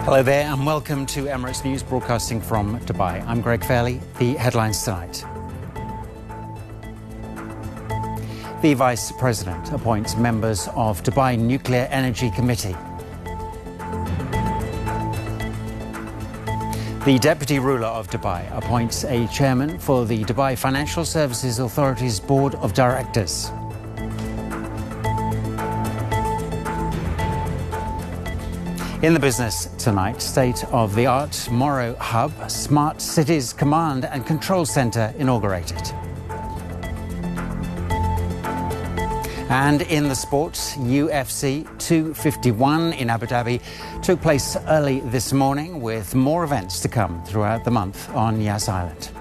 Hello there and welcome to Emirates News broadcasting from Dubai. I'm Greg Fairley. The headlines tonight. The Vice President appoints members of Dubai Nuclear Energy Committee. The Deputy Ruler of Dubai appoints a chairman for the Dubai Financial Services Authority's Board of Directors. In the business tonight, state-of-the-art Moro Hub, Smart Cities Command and Control Centre inaugurated. And in the sports, UFC 251 in Abu Dhabi took place early this morning, with more events to come throughout the month on Yas Island.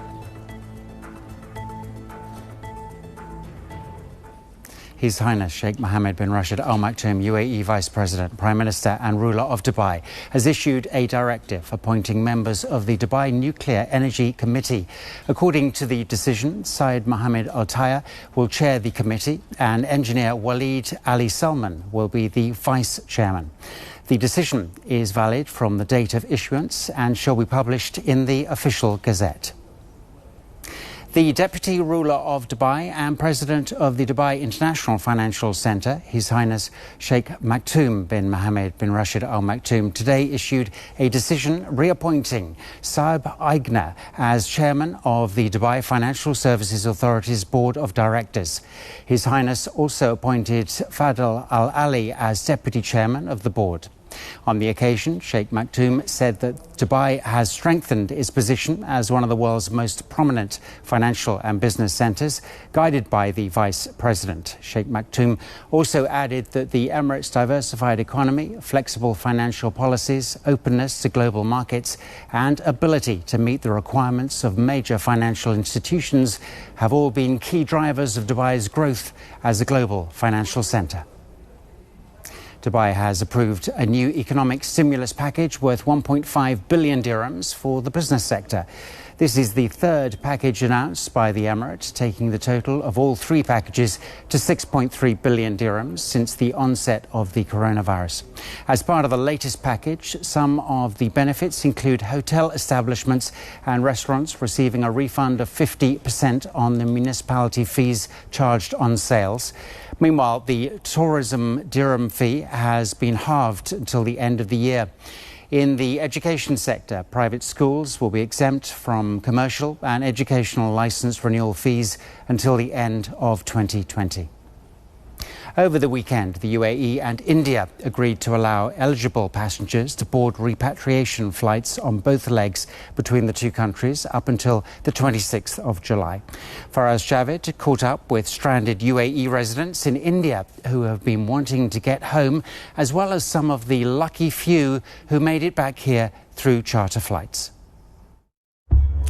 His Highness Sheikh Mohammed bin Rashid Al Maktoum, UAE Vice President, Prime Minister and ruler of Dubai, has issued a directive appointing members of the Dubai Nuclear Energy Committee. According to the decision, Syed Mohammed Al Taya will chair the committee and engineer Waleed Ali Salman will be the vice chairman. The decision is valid from the date of issuance and shall be published in the official gazette. The Deputy Ruler of Dubai and President of the Dubai International Financial Centre, His Highness Sheikh Maktoum bin Mohammed bin Rashid Al Maktoum, today issued a decision reappointing Saab Aigner as Chairman of the Dubai Financial Services Authority's Board of Directors. His Highness also appointed Fadl Al Ali as Deputy Chairman of the Board. On the occasion, Sheikh Maktoum said that Dubai has strengthened its position as one of the world's most prominent financial and business centres, guided by the Vice President. Sheikh Maktoum also added that the Emirates' diversified economy, flexible financial policies, openness to global markets and ability to meet the requirements of major financial institutions have all been key drivers of Dubai's growth as a global financial centre. Dubai has approved a new economic stimulus package worth 1.5 billion dirhams for the business sector. This is the third package announced by the Emirates, taking the total of all three packages to 6.3 billion dirhams since the onset of the coronavirus. As part of the latest package, some of the benefits include hotel establishments and restaurants receiving a refund of 50% on the municipality fees charged on sales. Meanwhile, the tourism dirham fee has been halved until the end of the year. In the education sector, private schools will be exempt from commercial and educational licence renewal fees until the end of 2020. Over the weekend, the UAE and India agreed to allow eligible passengers to board repatriation flights on both legs between the two countries up until the 26th of July. Faraz Shahid caught up with stranded UAE residents in India who have been wanting to get home, as well as some of the lucky few who made it back here through charter flights.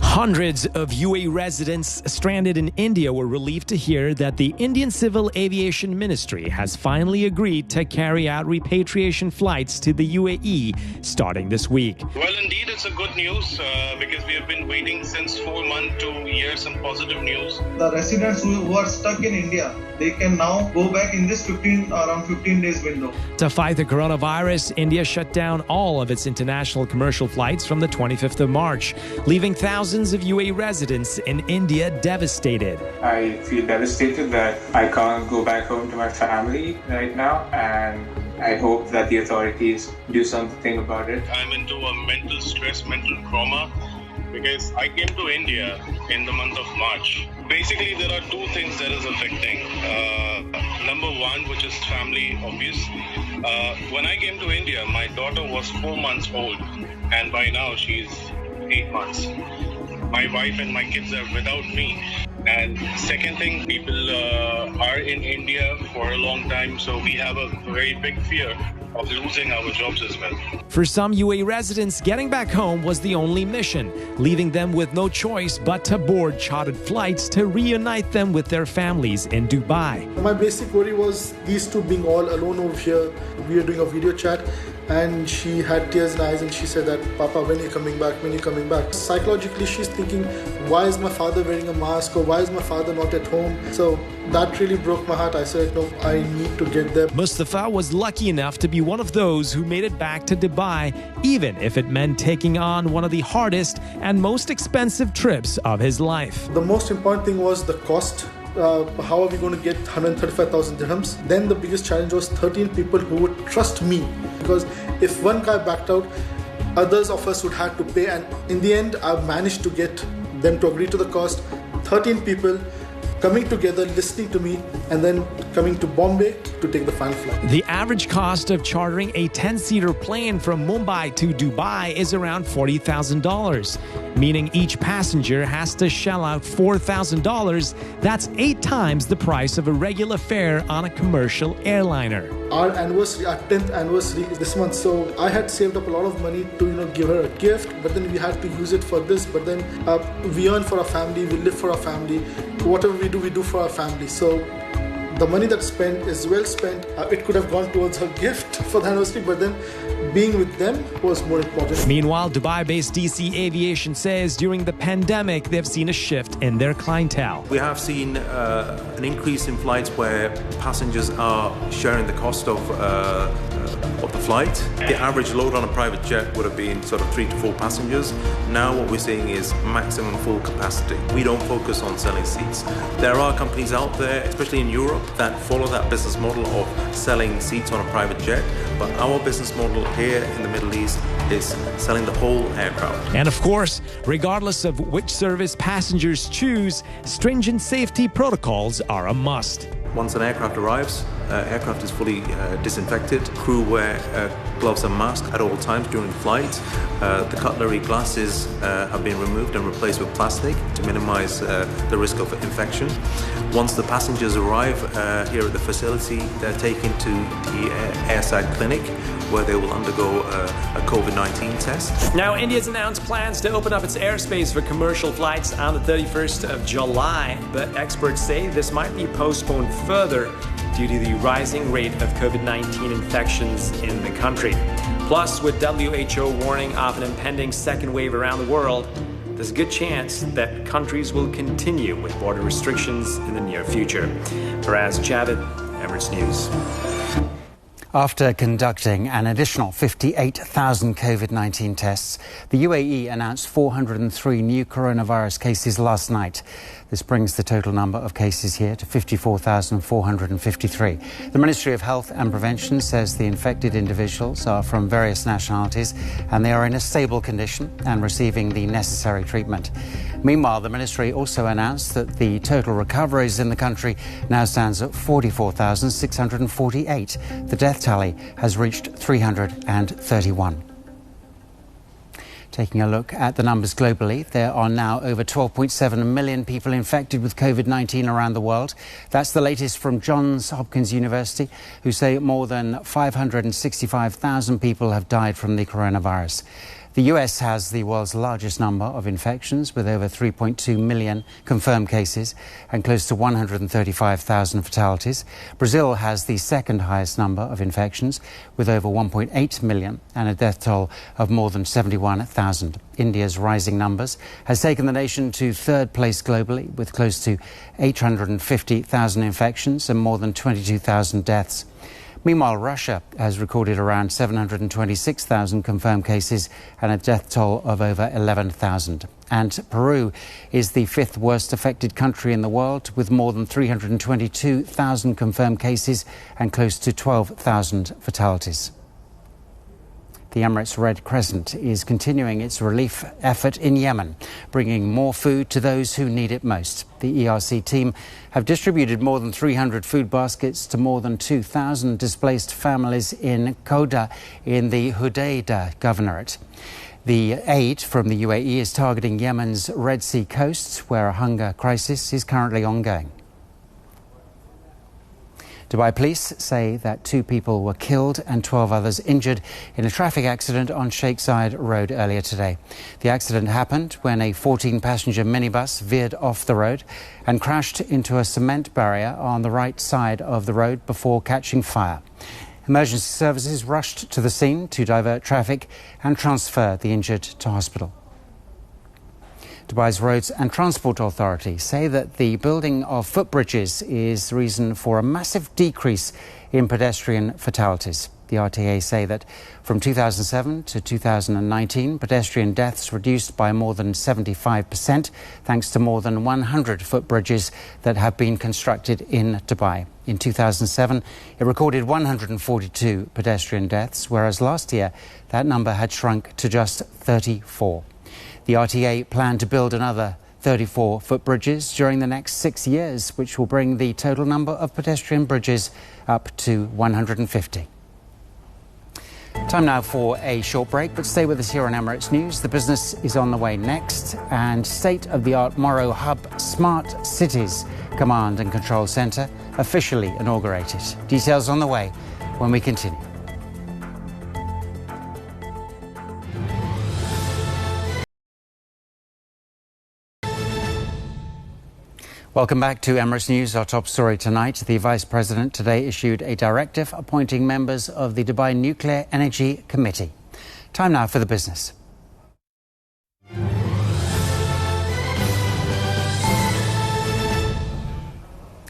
Hundreds of UAE residents stranded in India were relieved to hear that the Indian Civil Aviation Ministry has finally agreed to carry out repatriation flights to the UAE starting this week. Well, indeed, it's a good news because we have been waiting since 4 months to hear some positive news. The residents who are stuck in India, they can now go back in this around 15 days window. To fight the coronavirus, India shut down all of its international commercial flights from the 25th of March, leaving thousands of UAE residents in India devastated. I feel devastated that I can't go back home to my family right now, and I hope that the authorities do something about it. I'm into a mental stress, mental trauma, because I came to India in the month of March. Basically, there are two things that is affecting. Number one, which is family, obvious. When I came to India, my daughter was 4 months old, and by now she's 8 months. My wife and my kids are without me. And second thing, people are in India for a long time, so we have a very big fear of losing our jobs as well. For some UAE residents, getting back home was the only mission, leaving them with no choice but to board chartered flights to reunite them with their families in Dubai. My basic worry was these two being all alone over here. We are doing a video chat, and she had tears in her eyes and she said that, Papa, when are you coming back? When are you coming back? Psychologically, she's thinking, why is my father wearing a mask, or why is my father not at home? So that really broke my heart. I said, no, I need to get there. Mustafa was lucky enough to be one of those who made it back to Dubai, even if it meant taking on one of the hardest and most expensive trips of his life. The most important thing was the cost. How are we going to get 135,000 dirhams? Then the biggest challenge was 13 people who would trust me. Because if one guy backed out, others of us would have to pay. And in the end, I managed to get them to agree to the cost. 13 people coming together, listening to me, and then coming to Bombay to take the final flight. The average cost of chartering a 10-seater plane from Mumbai to Dubai is around $40,000, meaning each passenger has to shell out $4,000. That's 8 times the price of a regular fare on a commercial airliner. Our anniversary, our 10th anniversary is this month, so I had saved up a lot of money to give her a gift, but then we had to use it for this. But then we earn for our family, we live for our family. Whatever we do for our family. So the money that's spent is well spent. It could have gone towards her gift for the anniversary, but then being with them was more important. Meanwhile, Dubai-based DC Aviation says during the pandemic, they've seen a shift in their clientele. We have seen an increase in flights where passengers are sharing the cost of the flight. The average load on a private jet would have been sort of 3 to 4 passengers. Now what we're seeing is maximum full capacity. We don't focus on selling seats. There are companies out there, especially in Europe, that follow that business model of selling seats on a private jet. But our business model here in the Middle East is selling the whole aircraft. And of course, regardless of which service passengers choose, stringent safety protocols are a must. Once an aircraft arrives, aircraft is fully disinfected. Crew wear gloves and masks at all times during the flight. The cutlery glasses have been removed and replaced with plastic to minimize the risk of infection. Once the passengers arrive here at the facility, they're taken to the airside clinic where they will undergo a COVID-19 test. Now, India's announced plans to open up its airspace for commercial flights on the 31st of July, but experts say this might be postponed further due to the rising rate of COVID-19 infections in the country. Plus, with WHO warning of an impending second wave around the world, there's a good chance that countries will continue with border restrictions in the near future. Faraz Javid, Emirates News. After conducting an additional 58,000 COVID-19 tests, the UAE announced 403 new coronavirus cases last night. This brings the total number of cases here to 54,453. The Ministry of Health and Prevention says the infected individuals are from various nationalities and they are in a stable condition and receiving the necessary treatment. Meanwhile, the ministry also announced that the total recoveries in the country now stands at 44,648. The death tally has reached 331. Taking a look at the numbers globally, there are now over 12.7 million people infected with COVID-19 around the world. That's the latest from Johns Hopkins University, who say more than 565,000 people have died from the coronavirus. The US has the world's largest number of infections, with over 3.2 million confirmed cases and close to 135,000 fatalities. Brazil has the second highest number of infections, with over 1.8 million and a death toll of more than 71,000. India's rising numbers has taken the nation to third place globally, with close to 850,000 infections and more than 22,000 deaths. Meanwhile, Russia has recorded around 726,000 confirmed cases and a death toll of over 11,000. And Peru is the fifth worst affected country in the world, with more than 322,000 confirmed cases and close to 12,000 fatalities. The Emirates Red Crescent is continuing its relief effort in Yemen, bringing more food to those who need it most. The ERC team have distributed more than 300 food baskets to more than 2,000 displaced families in Wahda in the Hudaydah Governorate. The aid from the UAE is targeting Yemen's Red Sea coasts, where a hunger crisis is currently ongoing. Dubai police say that 2 people were killed and 12 others injured in a traffic accident on Sheikh Zayed Road earlier today. The accident happened when a 14-passenger minibus veered off the road and crashed into a cement barrier on the right side of the road before catching fire. Emergency services rushed to the scene to divert traffic and transfer the injured to hospital. Dubai's Roads and Transport Authority say that the building of footbridges is the reason for a massive decrease in pedestrian fatalities. The RTA say that from 2007 to 2019, pedestrian deaths reduced by more than 75%, thanks to more than 100 footbridges that have been constructed in Dubai. In 2007, it recorded 142 pedestrian deaths, whereas last year that number had shrunk to just 34. The RTA planned to build another 34 footbridges during the next 6 years, which will bring the total number of pedestrian bridges up to 150. Time now for a short break, but stay with us here on Emirates News. The business is on the way next, and state-of-the-art Moro Hub Smart Cities Command and Control Centre officially inaugurated. Details on the way when we continue. Welcome back to Emirates News. Our top story tonight. The Vice President today issued a directive appointing members of the Dubai Nuclear Energy Committee. Time now for the business.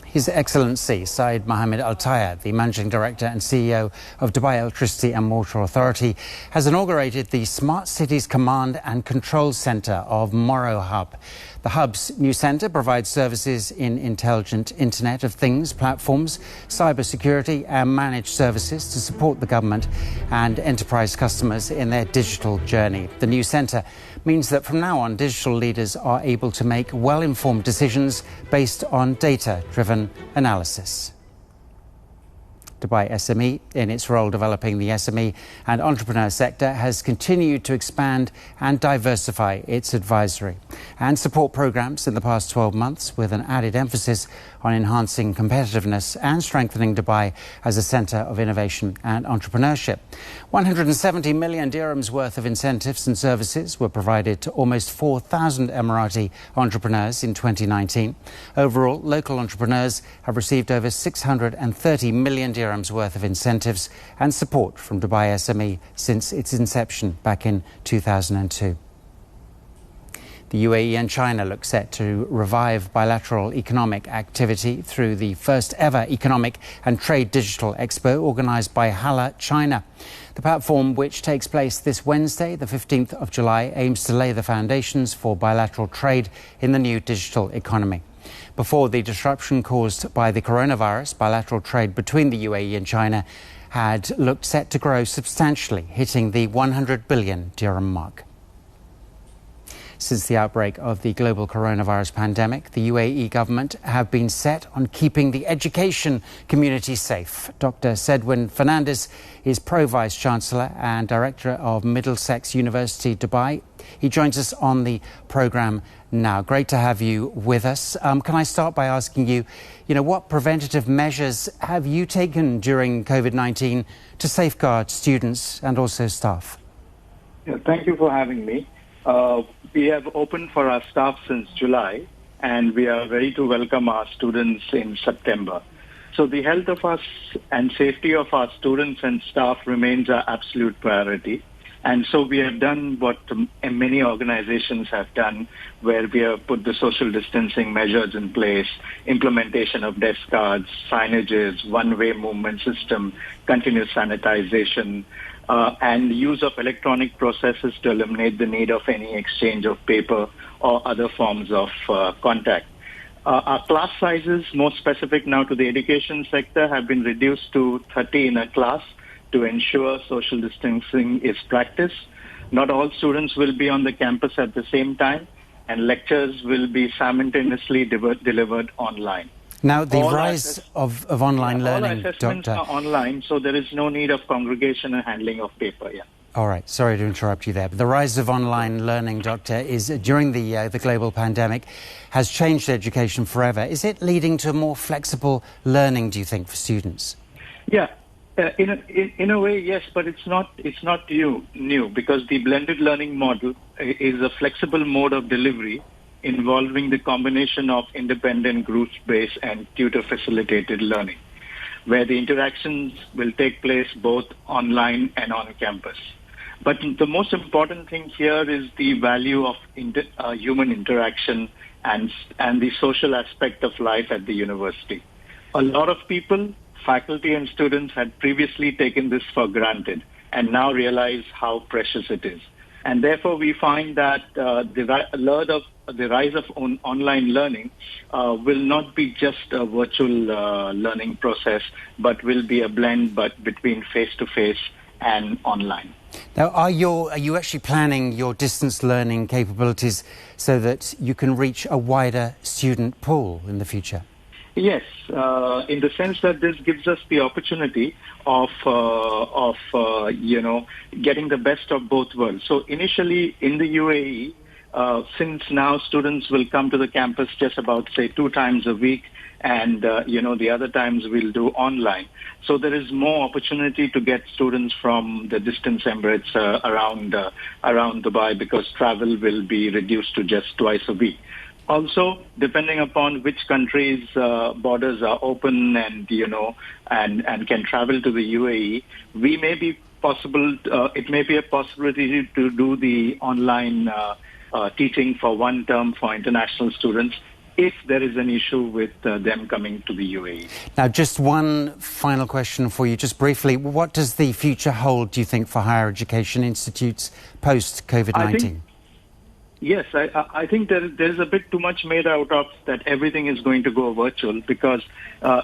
His Excellency Saeed Mohammed Al Tayeb, the Managing Director and CEO of Dubai Electricity and Water Authority, has inaugurated the Smart Cities Command and Control Centre of Moro Hub. The Hub's new centre provides services in intelligent Internet of Things platforms, cybersecurity and managed services to support the government and enterprise customers in their digital journey. The new centre means that from now on, digital leaders are able to make well-informed decisions based on data-driven analysis. Dubai SME, in its role developing the SME and entrepreneur sector, has continued to expand and diversify its advisory and support programs in the past 12 months, with an added emphasis on enhancing competitiveness and strengthening Dubai as a centre of innovation and entrepreneurship. 170 million dirhams worth of incentives and services were provided to almost 4,000 Emirati entrepreneurs in 2019. Overall, local entrepreneurs have received over 630 million dirhams worth of incentives and support from Dubai SME since its inception back in 2002. The UAE and China look set to revive bilateral economic activity through the first ever Economic and Trade Digital Expo organised by Hala China. The platform, which takes place this Wednesday, the 15th of July, aims to lay the foundations for bilateral trade in the new digital economy. Before the disruption caused by the coronavirus, bilateral trade between the UAE and China had looked set to grow substantially, hitting the 100 billion dirham mark. Since the outbreak of the global coronavirus pandemic, the UAE government have been set on keeping the education community safe. Dr. Sedwin Fernandez is Pro-Vice Chancellor and Director of Middlesex University, Dubai. He joins us on the programme now. Great to have you with us. Can I start by asking you, what preventative measures have you taken during COVID-19 to safeguard students and also staff? Yeah, thank you for having me. We have opened for our staff since July, and we are ready to welcome our students in September. So the health of us and safety of our students and staff remains our absolute priority. And so we have done what many organizations have done, where we have put the social distancing measures in place, implementation of desk cards, signages, one-way movement system, continuous sanitization, and use of electronic processes to eliminate the need of any exchange of paper or other forms of contact. Our class sizes, more specific now to the education sector, have been reduced to 30 in a class to ensure social distancing is practiced. Not all students will be on the campus at the same time, and lectures will be simultaneously delivered online. Now, the rise of online learning, Doctor. All assessments are online, so there is no need of congregation and handling of paper, All right, sorry to interrupt you there, but the rise of online learning, Doctor, is during the global pandemic has changed education forever. Is it leading to more flexible learning, do you think, for students? Yeah. In a way, yes, but it's not new because the blended learning model is a flexible mode of delivery involving the combination of independent, group-based and tutor-facilitated learning. where the interactions will take place both online and on campus. But the most important thing here is the value of human interaction and the social aspect of life at the university. A lot of people, faculty and students, had previously taken this for granted and now realize how precious it is. And therefore, we find that the rise of online learning will not be just a virtual learning process, but will be a blend between face-to-face and online. Now, are you actually planning your distance learning capabilities so that you can reach a wider student pool in the future? Yes, in the sense that this gives us the opportunity of getting the best of both worlds. So initially in the UAE, since now students will come to the campus just about, say, 2 times a week, and the other times we'll do online. So there is more opportunity to get students from the distant Emirates around Dubai, because travel will be reduced to just twice a week. Also, depending upon which countries' borders are open and can travel to the UAE, it may be a possibility to do the online teaching for one term for international students, if there is an issue with them coming to the UAE. Now, just one final question for you, just briefly. What does the future hold, do you think, for higher education institutes post-COVID-19? Yes, I think there's a bit too much made out of that everything is going to go virtual, because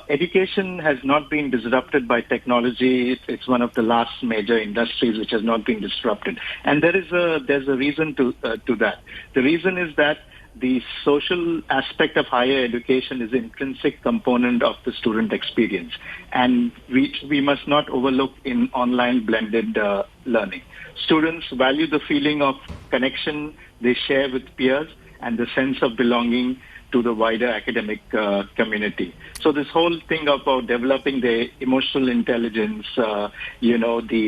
education has not been disrupted by technology. It's one of the last major industries which has not been disrupted. And there's a reason to that. The reason is that the social aspect of higher education is an intrinsic component of the student experience, and we must not overlook in online blended learning. Students value the feeling of connection they share with peers and the sense of belonging to the wider academic community. So this whole thing about developing the emotional intelligence, the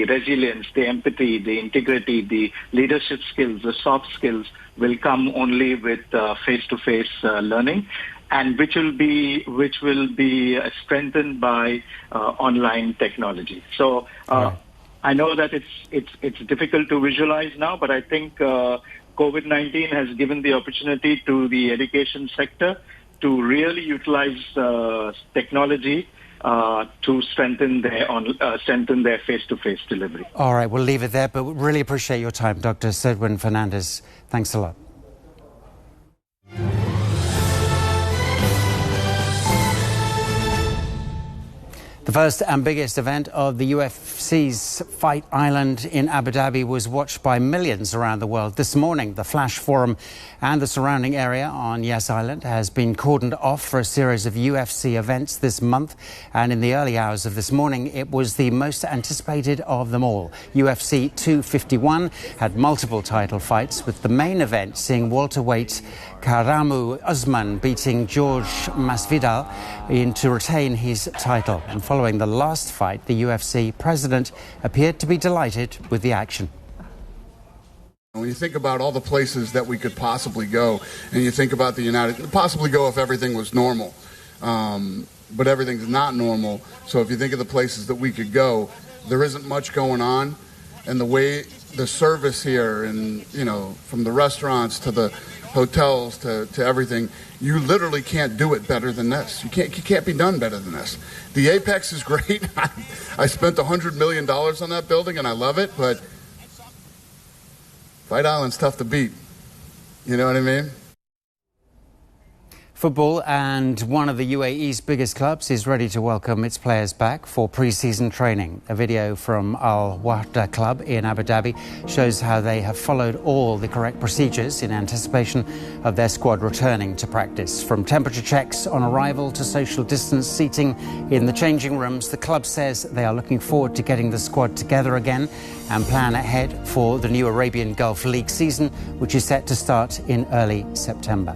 resilience, the empathy, the integrity, the leadership skills, the soft skills will come only with face-to-face learning, and which will be strengthened by online technology. So I know that it's difficult to visualize now, but I think COVID-19 has given the opportunity to the education sector to really utilize technology to strengthen their face-to-face delivery. All right, we'll leave it there, but we really appreciate your time, Dr. Sedwin Fernandez. Thanks a lot. The first and biggest event of the UFC's Fight Island in Abu Dhabi was watched by millions around the world. This morning, the Flash Forum and the surrounding area on Yas Island has been cordoned off for a series of UFC events this month. And in the early hours of this morning, it was the most anticipated of them all. UFC 251 had multiple title fights, with the main event seeing welterweight Karamu Usman beating George Masvidal to retain his title. And following the last fight, the UFC president appeared to be delighted with the action. When you think about all the places that we could possibly go, and you think about possibly go if everything was normal, but everything's not normal. So if you think of the places that we could go, there isn't much going on, and the way the service here, and from the restaurants to the hotels to everything, you literally can't do it better than this. You can't be done better than this. The Apex is great. I spent $100 million on that building and I love it, but Fight Island's tough to beat. You know what I mean? Football, and one of the UAE's biggest clubs is ready to welcome its players back for pre-season training. A video from Al Wahda club in Abu Dhabi shows how they have followed all the correct procedures in anticipation of their squad returning to practice. From temperature checks on arrival to social distance seating in the changing rooms, the club says they are looking forward to getting the squad together again and plan ahead for the new Arabian Gulf League season, which is set to start in early September.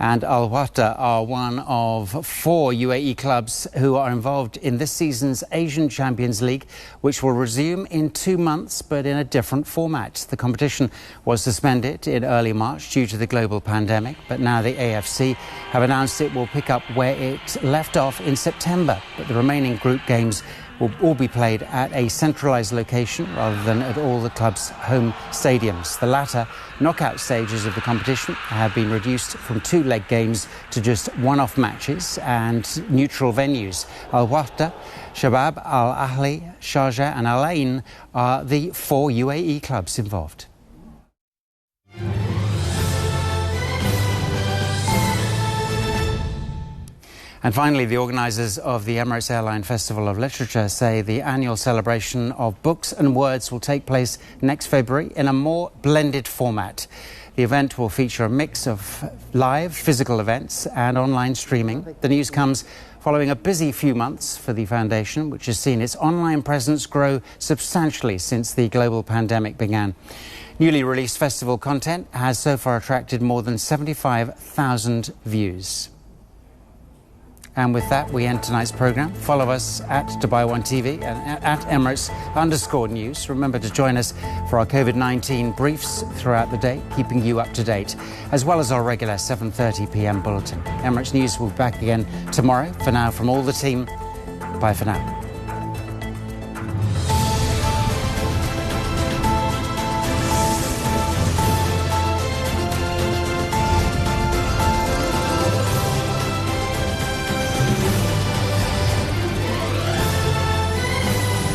And Al Wahda are one of 4 UAE clubs who are involved in this season's Asian Champions League, which will resume in 2 months, but in a different format. The competition was suspended in early March due to the global pandemic, but now the AFC have announced it will pick up where it left off in September. But the remaining group games will all be played at a centralised location rather than at all the club's home stadiums. The latter knockout stages of the competition have been reduced from 2-leg games to just one-off matches and neutral venues. Al Wahda, Shabab, Al Ahli, Sharjah and Al Ain are the 4 UAE clubs involved. And finally, the organisers of the Emirates Airline Festival of Literature say the annual celebration of books and words will take place next February in a more blended format. The event will feature a mix of live physical events and online streaming. The news comes following a busy few months for the foundation, which has seen its online presence grow substantially since the global pandemic began. Newly released festival content has so far attracted more than 75,000 views. And with that, we end tonight's programme. Follow us at Dubai One TV and at Emirates_News. Remember to join us for our COVID-19 briefs throughout the day, keeping you up to date, as well as our regular 7:30 p.m. bulletin. Emirates News will be back again tomorrow. For now, from all the team, bye for now.